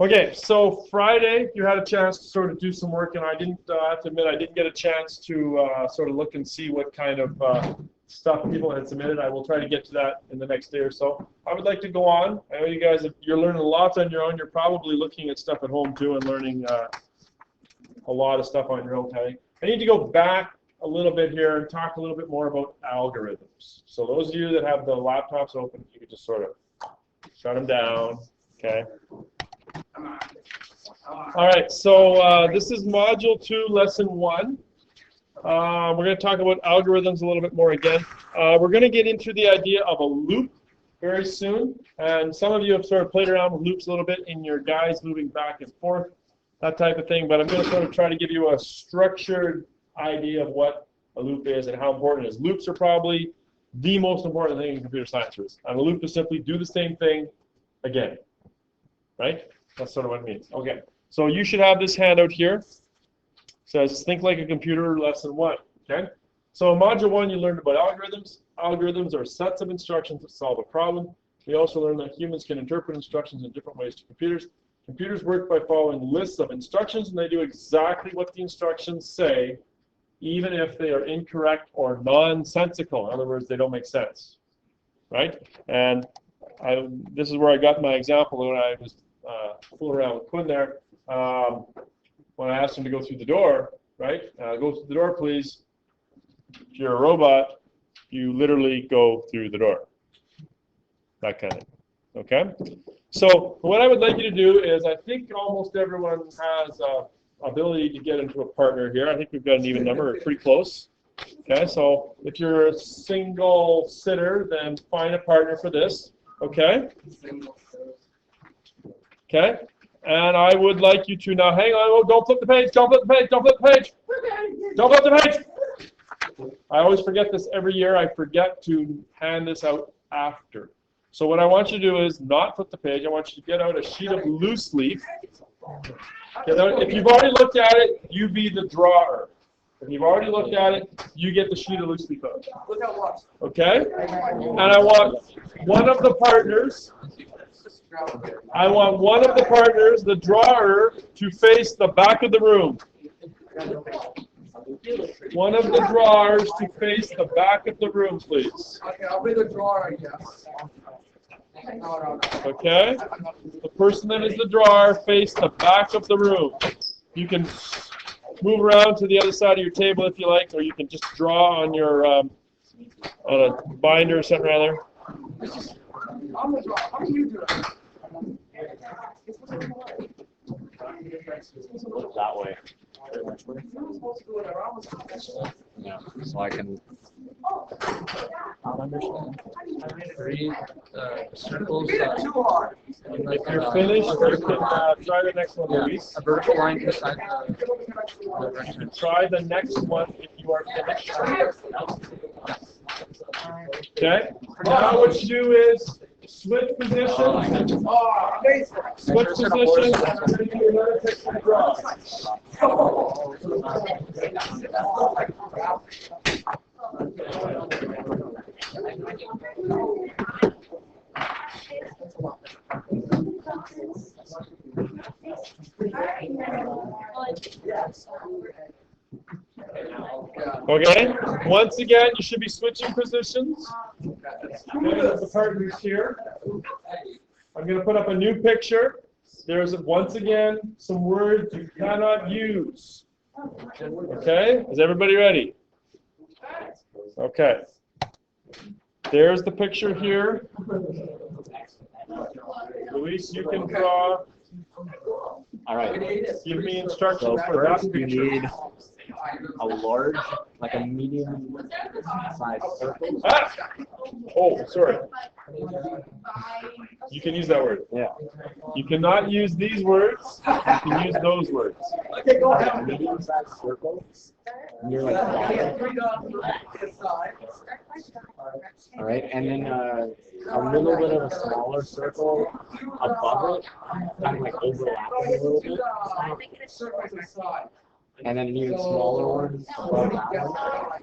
Okay, so Friday you had a chance to sort of do some work, and I didn't, I have to admit, I didn't get a chance to sort of look and see what kind of stuff people had submitted. I will try to get to that in the next day or so. I would like to go on. I know you guys, you're learning a lot on your own. You're probably looking at stuff at home too and learning a lot of stuff on your own. I need to go back a little bit here and talk a little bit more about algorithms. So those of you that have the laptops open, you can just sort of shut them down, okay? All right, so this is Module 2, Lesson 1. We're going to talk about algorithms a little bit more again. We're going to get into the idea of a loop very soon. And some of you have sort of played around with loops a little bit in your guides, moving back and forth, that type of thing. But I'm going to sort of try to give you a structured idea of what a loop is and how important it is. Loops are probably the most important thing in computer science. And a loop is simply do the same thing again, right? That's sort of what it means. Okay, so you should have this handout here. It says think like a computer, lesson 1. Okay, so in module 1 you learned about algorithms. Algorithms are sets of instructions that solve a problem. We also learned that humans can interpret instructions in different ways to computers. Computers work by following lists of instructions, and they do exactly what the instructions say, even if they are incorrect or nonsensical. In other words, they don't make sense, right? And this is where I got my example when I was fooling around with Quinn there. When I asked him to go through the door, right? Go through the door, please. If you're a robot, you literally go through the door. That kind of thing. Okay? So what I would like you to do is, I think almost everyone has ability to get into a partner here. I think we've got an even number, or pretty close. Okay, so if you're a single sitter, then find a partner for this. Okay? Okay? And I would like you to now, hang on, oh, don't flip the page, don't flip the page, don't flip the page. Don't flip the page. I always forget this every year. I forget to hand this out after. So what I want you to do is not flip the page. I want you to get out a sheet of loose leaf. If you've already looked at it, you be the drawer. If you've already looked at it, you get the sheet of loose leaf out. Okay? And I want one of the partners, the drawer, to face the back of the room. One of the drawers to face the back of the room, please. Okay, I'll be the drawer, I guess. Okay? The person that is the drawer face the back of the room. You can move around to the other side of your table if you like, or you can just draw on your on a binder or something rather. I'm the drawer. How do you do it? Look that way. Yeah, so I can. I'll understand. Three circles. Too hard. If you're finished, you can try the next one, Luis. A vertical line beside the direction. Try the next one if you are finished. Okay? Now what you do is switch positions. Switch positions, and then you learn to take the draw. Okay, once again, you should be switching positions. The partners here. I'm going to put up a new picture. There's, once again, some words you cannot use. Okay, is everybody ready? Okay. There's the picture here. Luis, you can draw. All right. Give me instructions So for that first you picture. need a large, like a medium size circle. Ah! Oh, sorry. You can use that word. Yeah. You cannot use these words. You can use those words. Okay, go A ahead. medium size circle. Near like all right, and then a little bit of a smaller circle above it, kind of like overlapping a little bit, and then an even smaller one above that one.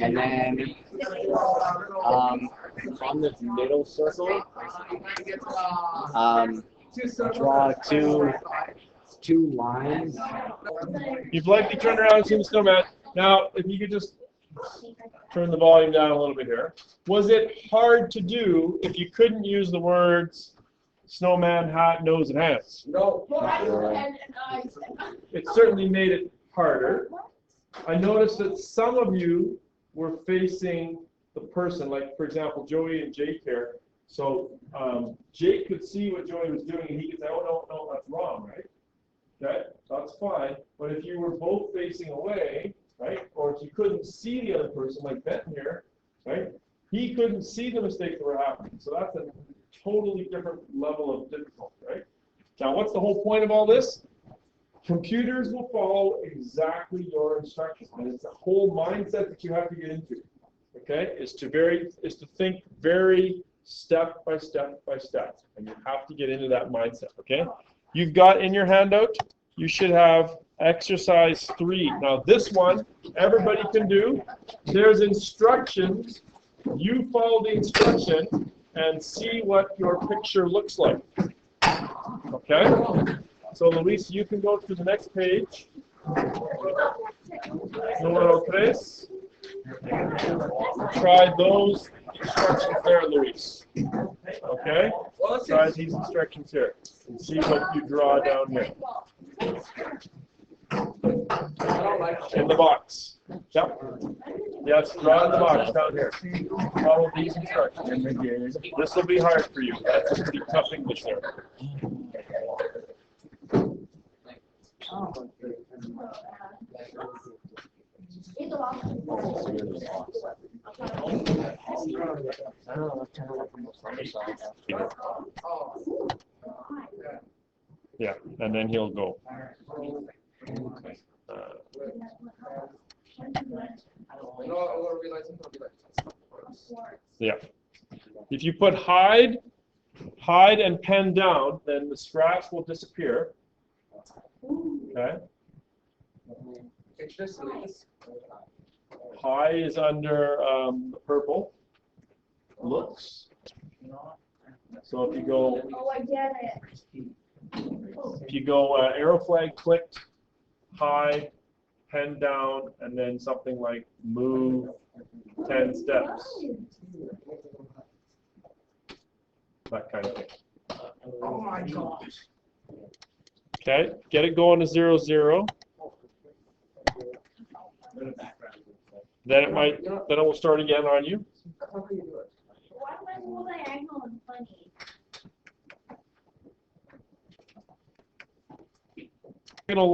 And then on this middle circle, draw two lines. You've likely turned around and seen the snowman. Now, if you could just turn the volume down a little bit here. Was it hard to do if you couldn't use the words snowman, hat, nose, and hands? No. It certainly made it harder. I noticed that some of you were facing the person, like for example, Joey and Jake here. So Jake could see what Joey was doing, and he could say, "Oh no, that's wrong, right?" Okay, that's fine. But if you were both facing away, right, or if you couldn't see the other person, like Benton here, right, he couldn't see the mistakes that were happening. So that's a totally different level of difficulty, right? Now, what's the whole point of all this? Computers will follow exactly your instructions, and it's a whole mindset that you have to get into. Okay, is to think very step by step by step, and you have to get into that mindset. Okay, you've got in your handout, you should have exercise 3. Now this one everybody can do. There's instructions. You follow the instruction and see what your picture looks like. Okay. So Luis, you can go to the next page. Número 3. Try those instructions there, Luis. Okay? Try these instructions here. And see what you draw down here. In the box. Yep. Yes, draw in the box down here. Follow these instructions. This will be hard for you. That's a pretty tough English there. Yeah, and then he'll go. Yeah. If you put hide and pen down, then the scratch will disappear. Okay. High is under the purple. Looks. So if you go, Oh, I get it. if you go arrow flag clicked, high, pen down, and then something like move 10 steps. That kind of thing. Oh my gosh. Okay, get it going to 0, 0. Then it will start again on you. How can you do it? Why am I so diagonal and funny? Gonna